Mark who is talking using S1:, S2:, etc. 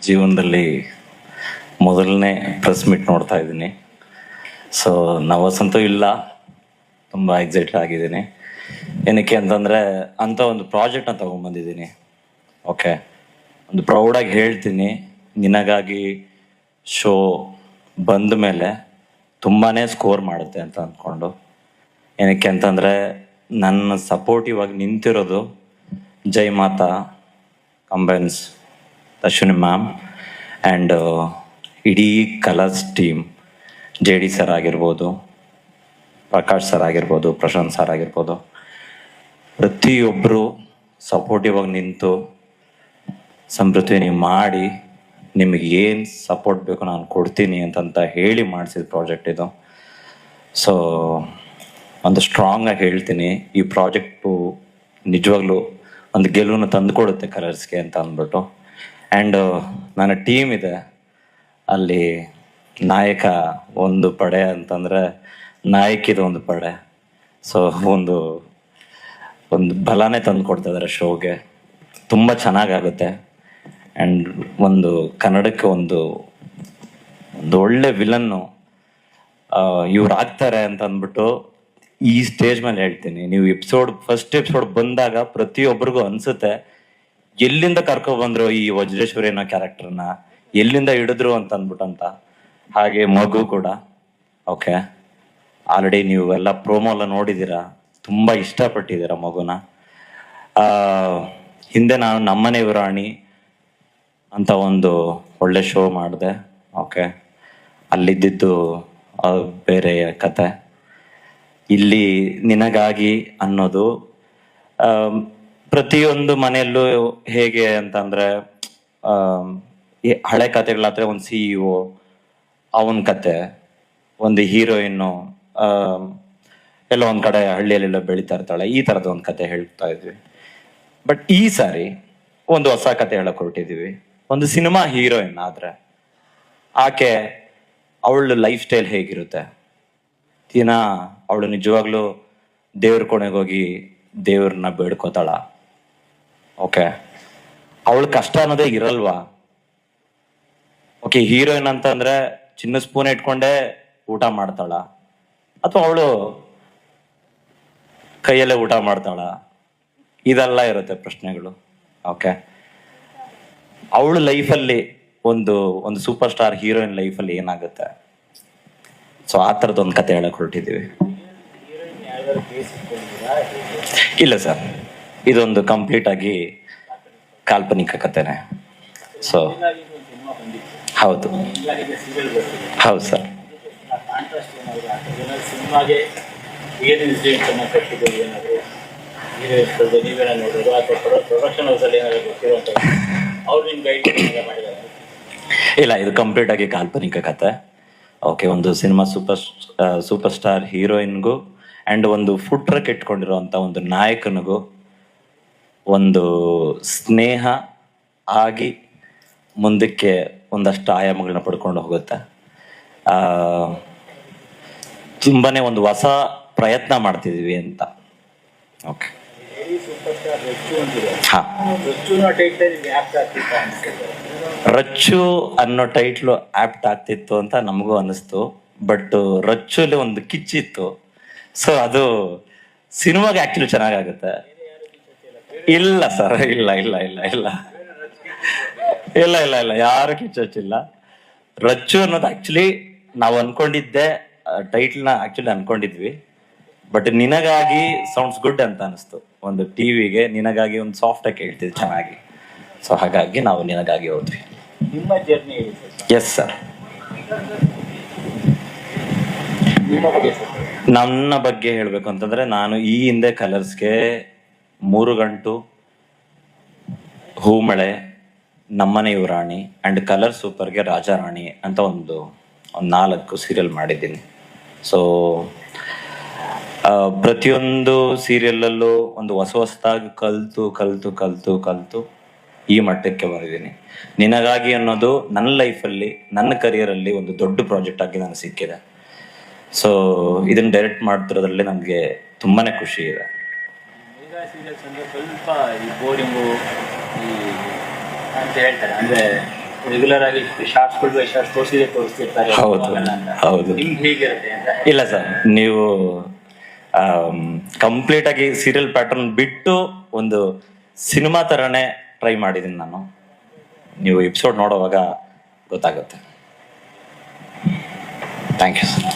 S1: ಜೀವನದಲ್ಲಿ ಮೊದಲನೇ press meet ನೋಡ್ತಾ ಇದ್ದೀನಿ. ಸೊ ನರ್ವಸ್ ಅಂತೂ ಇಲ್ಲ, ತುಂಬ ಎಕ್ಸೈಟೆಡ್ ಆಗಿದ್ದೀನಿ. ಏನಕ್ಕೆ ಅಂತಂದರೆ ಅಂಥ ಒಂದು ಪ್ರಾಜೆಕ್ಟ್ನ ತೊಗೊಂಬಂದಿದ್ದೀನಿ. ಓಕೆ, ಒಂದು ಪ್ರೌಡಾಗಿ ಹೇಳ್ತೀನಿ, ನಿನಗಾಗಿ ಶೋ ಬಂದ ಮೇಲೆ ತುಂಬಾ ಸ್ಕೋರ್ ಮಾಡುತ್ತೆ ಅಂತ ಅಂದ್ಕೊಂಡು. ಏನಕ್ಕೆ ಅಂತಂದರೆ ನನ್ನ ಸಪೋರ್ಟಿವ್ ಆಗಿ ನಿಂತಿರೋದು ಜೈ ಮಾತಾ ಕಂಬೈನ್ಸ್, ಅಶ್ವಿನಿ ಮ್ಯಾಮ್ ಆ್ಯಂಡ್ ಇಡೀ ಕಲರ್ಸ್ ಟೀಮ್. JD ಸರ್ ಆಗಿರ್ಬೋದು, ಪ್ರಕಾಶ್ ಸರ್ ಆಗಿರ್ಬೋದು, ಪ್ರಶಾಂತ್ ಸರ್ ಆಗಿರ್ಬೋದು, ಪ್ರತಿಯೊಬ್ಬರು ಸಪೋರ್ಟಿವ್ ಆಗಿ ನಿಂತು ಸಮೃದ್ಧಿ ನೀವು ಮಾಡಿ, ನಿಮಗೆ ಏನು ಸಪೋರ್ಟ್ ಬೇಕು ನಾನು ಕೊಡ್ತೀನಿ ಅಂತಂತ ಹೇಳಿ ಮಾಡಿಸಿದ ಪ್ರಾಜೆಕ್ಟ್ ಇದು. ಸೊ ಒಂದು ಸ್ಟ್ರಾಂಗಾಗಿ ಹೇಳ್ತೀನಿ, ಈ ಪ್ರಾಜೆಕ್ಟು ನಿಜವಾಗ್ಲೂ ಒಂದು ಗೆಲುವನ್ನು ತಂದುಕೊಡುತ್ತೆ ಕಲರ್ಸ್ಗೆ ಅಂತ ಅಂದ್ಬಿಟ್ಟು. ಆ್ಯಂಡ್ ನನ್ನ ಟೀಮ್ ಇದೆ, ಅಲ್ಲಿ ನಾಯಕ ಒಂದು ಪಡೆ ಅಂತಂದರೆ ನಾಯಕಿದು ಒಂದು ಪಡೆ. ಸೊ ಒಂದು ಬಲನೇ ತಂದು ಕೊಡ್ತಾ ಇದ್ದಾರೆ ಶೋಗೆ. ತುಂಬ ಚೆನ್ನಾಗಾಗುತ್ತೆ. ಆ್ಯಂಡ್ ಒಂದು ಕನ್ನಡಕ್ಕೆ ಒಂದು ಒಳ್ಳೆ ವಿಲನ್ನು ಇವ್ರು ಆಗ್ತಾರೆ ಅಂತ ಅಂದ್ಬಿಟ್ಟು ಈ ಸ್ಟೇಜ್ ಮೇಲೆ ಹೇಳ್ತೀನಿ. ನೀವು ಫಸ್ಟ್ ಎಪಿಸೋಡ್ ಬಂದಾಗ ಪ್ರತಿಯೊಬ್ಬರಿಗೂ ಅನಿಸುತ್ತೆ, ಎಲ್ಲಿಂದ ಕರ್ಕೊಬಂದ್ರು ಈ ವಜ್ರೇಶ್ವರಿ ಅನ್ನೋ ಕ್ಯಾರೆಕ್ಟರ್ನ, ಎಲ್ಲಿಂದ ಹಿಡಿದ್ರು ಅಂತ ಅಂದ್ಬಿಟ್ಟಂತ. ಹಾಗೆ ಮಗು ಕೂಡ. ಓಕೆ, ಆಲ್ರೆಡಿ ನೀವು ಎಲ್ಲ ಪ್ರೋಮೋ ಎಲ್ಲ ನೋಡಿದ್ದೀರಾ, ತುಂಬ ಇಷ್ಟಪಟ್ಟಿದ್ದೀರಾ ಮಗುನ. ಹಿಂದೆ ನಾನು ನಮ್ಮನೆ ಯುವರಾಣಿ ಅಂತ ಒಂದು ಒಳ್ಳೆ ಶೋ ಮಾಡಿದೆ. ಓಕೆ, ಅಲ್ಲಿದ್ದಿದ್ದು ಬೇರೆ ಕತೆ. ಇಲ್ಲಿ ನಿನಗಾಗಿ ಅನ್ನೋದು ಪ್ರತಿಯೊಂದು ಮನೆಯಲ್ಲೂ ಹೇಗೆ ಅಂತಂದರೆ, ಹಳೆ ಕತೆಗಳಾದರೆ ಒಂದು CEO ಅವನ ಕತೆ, ಒಂದು ಹೀರೋಯಿನ್ನು ಎಲ್ಲೋ ಒಂದು ಕಡೆ ಹಳ್ಳಿಯಲ್ಲೆಲ್ಲ ಬೆಳೀತಾ ಇರ್ತಾಳೆ, ಈ ಥರದ ಒಂದು ಕತೆ ಹೇಳ್ತಾ ಇದ್ವಿ. ಬಟ್ ಈ ಸಾರಿ ಒಂದು ಹೊಸ ಕತೆ ಹೇಳಕ್ ಹೊರಟಿದ್ದೀವಿ. ಒಂದು ಸಿನಿಮಾ ಹೀರೋಯಿನ್ ಆದರೆ ಆಕೆ ಅವಳ ಲೈಫ್ ಸ್ಟೈಲ್ ಹೇಗಿರುತ್ತೆ, ದಿನ ಅವಳು ನಿಜವಾಗ್ಲೂ ದೇವ್ರ ಕೊನೆಗೆ ಹೋಗಿ ದೇವ್ರನ್ನ ಬೇಡ್ಕೋತಾಳ. ಓಕೆ, ಅವಳ ಕಷ್ಟ ಅನ್ನೋದೇ ಇರಲ್ವಾ? ಓಕೆ, ಹೀರೋಯಿನ್ ಅಂತಂದ್ರೆ ಚಿನ್ನ ಸ್ಪೂನ್ ಇಟ್ಕೊಂಡೇ ಊಟ ಮಾಡ್ತಾಳ, ಅಥವಾ ಅವಳು ಕೈಯಲ್ಲೇ ಊಟ ಮಾಡ್ತಾಳ? ಇದೆಲ್ಲ ಇರುತ್ತೆ ಪ್ರಶ್ನೆಗಳು. ಓಕೆ, ಅವಳ ಲೈಫಲ್ಲಿ ಒಂದು ಸೂಪರ್ ಸ್ಟಾರ್ ಹೀರೋಯಿನ್ ಲೈಫಲ್ಲಿ ಏನಾಗುತ್ತೆ, ಸೊ ಆ ಥರದ್ದು ಒಂದು ಕತೆ ಹೇಳಕ್ ಹೊರಟಿದ್ದೀವಿ. ಇಲ್ಲ ಸರ್, ಇದೊಂದು ಕಂಪ್ಲೀಟ್ ಆಗಿ ಕಾಲ್ಪನಿಕ ಕತೆನೆ. ಸೊ ಹೌದು ಹೌದು ಸರ್. ಇಲ್ಲ, ಇದು ಕಂಪ್ಲೀಟ್ ಆಗಿ ಕಾಲ್ಪನಿಕ ಕತೆ. ಓಕೆ, ಒಂದು ಸಿನಿಮಾ ಸೂಪರ್ ಸ್ಟಾರ್ ಹೀರೋಯಿನ್ಗೂ ಆ್ಯಂಡ್ ಒಂದು ಫುಡ್ ಟ್ರಕ್ ಇಟ್ಕೊಂಡಿರುವಂಥ ಒಂದು ನಾಯಕನಿಗೂ ಒಂದು ಸ್ನೇಹ ಆಗಿ ಮುಂದಕ್ಕೆ ಒಂದಷ್ಟು ಆಯಾಮಗಳನ್ನ ಪಡ್ಕೊಂಡು ಹೋಗುತ್ತೆ. ತುಂಬಾನೇ ಒಂದು ಹೊಸ ಪ್ರಯತ್ನ ಮಾಡ್ತಿದೀವಿ ಅಂತ. ಓಕೆ, ರಚ್ಚು ಅನ್ನೋ ಟೈಟ್ಲು ಆಪ್ಟ್ ಆಗ್ತಿತ್ತು ಅಂತ ನಮಗೂ ಅನ್ನಿಸ್ತು. ಬಟ್ ರಚ್ಚುಲಿ ಒಂದು ಕಿಚ್ಚಿತ್ತು, ಸೊ ಅದು ಸಿನಿಮಾಗೆ ಆಕ್ಚುಲಿ ಚೆನ್ನಾಗಾಗುತ್ತೆ. ಇಲ್ಲ ಸರ್, ಇಲ್ಲ ಇಲ್ಲ ಇಲ್ಲ ಇಲ್ಲ ಇಲ್ಲ ಇಲ್ಲ ಇಲ್ಲ ಯಾರು ಕಿಚ್ಚೊಚ್ಚಿಲ್ಲ. ರಚ್ಚು ಅನ್ನೋದು ಆಕ್ಚುಲಿ ನಾವು ಅನ್ಕೊಂಡಿದ್ದೆ, ಟೈಟ್ಲ್ನ ಆಕ್ಚುಲಿ ಅನ್ಕೊಂಡಿದ್ವಿ. ಬಟ್ ನಿನಗಾಗಿ ಸೌಂಡ್ಸ್ ಗುಡ್ ಅಂತ ಅನಿಸ್ತು. ಒಂದು ಟಿವಿಗೆ ನಿನಗಾಗಿ ಒಂದು ಸಾಫ್ಟ್ ಆಗಿ ಹೇಳ್ತಿದ್ವಿ ಚೆನ್ನಾಗಿ. ಸೊ ಹಾಗಾಗಿ ನಾವು ನಿನಗಾಗಿ ಹೋದ್ವಿ.
S2: ನಿಮ್ಮ ಜರ್ನಿ?
S1: Yes sir. ನನ್ನ ಬಗ್ಗೆ ಹೇಳ್ಬೇಕು ಅಂತಂದ್ರೆ, ನಾನು ಈ ಹಿಂದೆ ಕಲರ್ಸ್ಗೆ 3 ಗಂಟು, ಹೂಮಳೆ, ನಮ್ಮನೆ ಯುವರಾಣಿ ಆ್ಯಂಡ್ ಕಲರ್ ಸೂಪರ್ಗೆ ರಾಜಾರಾಣಿ ಅಂತ ಒಂದು 4 ಸೀರಿಯಲ್ ಮಾಡಿದ್ದೀನಿ. ಸೊ ಪ್ರತಿಯೊಂದು ಸೀರಿಯಲ್ಲಲ್ಲೂ ಒಂದು ಹೊಸದಾಗಿ ಕಲಿತು ಈ ಮಟ್ಟಕ್ಕೆ ಬಂದಿದ್ದೀನಿ. ನಿನಗಾಗಿ ಅನ್ನೋದು ನನ್ನ ಲೈಫಲ್ಲಿ, ನನ್ನ ಕರಿಯರಲ್ಲಿ ಒಂದು ದೊಡ್ಡ ಪ್ರಾಜೆಕ್ಟ್ ಆಗಿ ನನಗೆ ಸಿಕ್ಕಿದೆ. ಸೊ ಇದನ್ನು ಡೈರೆಕ್ಟ್ ಮಾಡ್ತಿರೋದ್ರಲ್ಲಿ ನನಗೆ ತುಂಬಾ ಖುಷಿ ಇದೆ.
S2: ಸ್ವಲ್ಪ ಈ ಬೋರಿಂಗು ಅಂತ ಹೇಳ್ತಾರೆ, ಅಂದರೆ ರೆಗ್ಯುಲರ್ ಆಗಿ ಶಾರ್ಟ್ಸ್ಗಳು ಶಾರ್ಟ್ಸ್ ತೋರಿಸ್ತಿರ್ತಾರೆ
S1: ಹೌದು
S2: ಅವೆಲ್ಲ ಅಂತ.
S1: ಹೌದು.
S2: ನಿಮ್ಗೆ ಹೇಗಿರುತ್ತೆ ಅಂತ?
S1: ಇಲ್ಲ ಸರ್, ನೀವು ಕಂಪ್ಲೀಟ್ ಆಗಿ ಸೀರಿಯಲ್ ಪ್ಯಾಟರ್ನ್ ಬಿಟ್ಟು ಒಂದು ಸಿನಿಮಾ ಥರನೇ ಟ್ರೈ ಮಾಡಿದ್ದೀನಿ ನಾನು. ನೀವು ಎಪಿಸೋಡ್ ನೋಡುವಾಗ ಗೊತ್ತಾಗುತ್ತೆ. Thank you sir.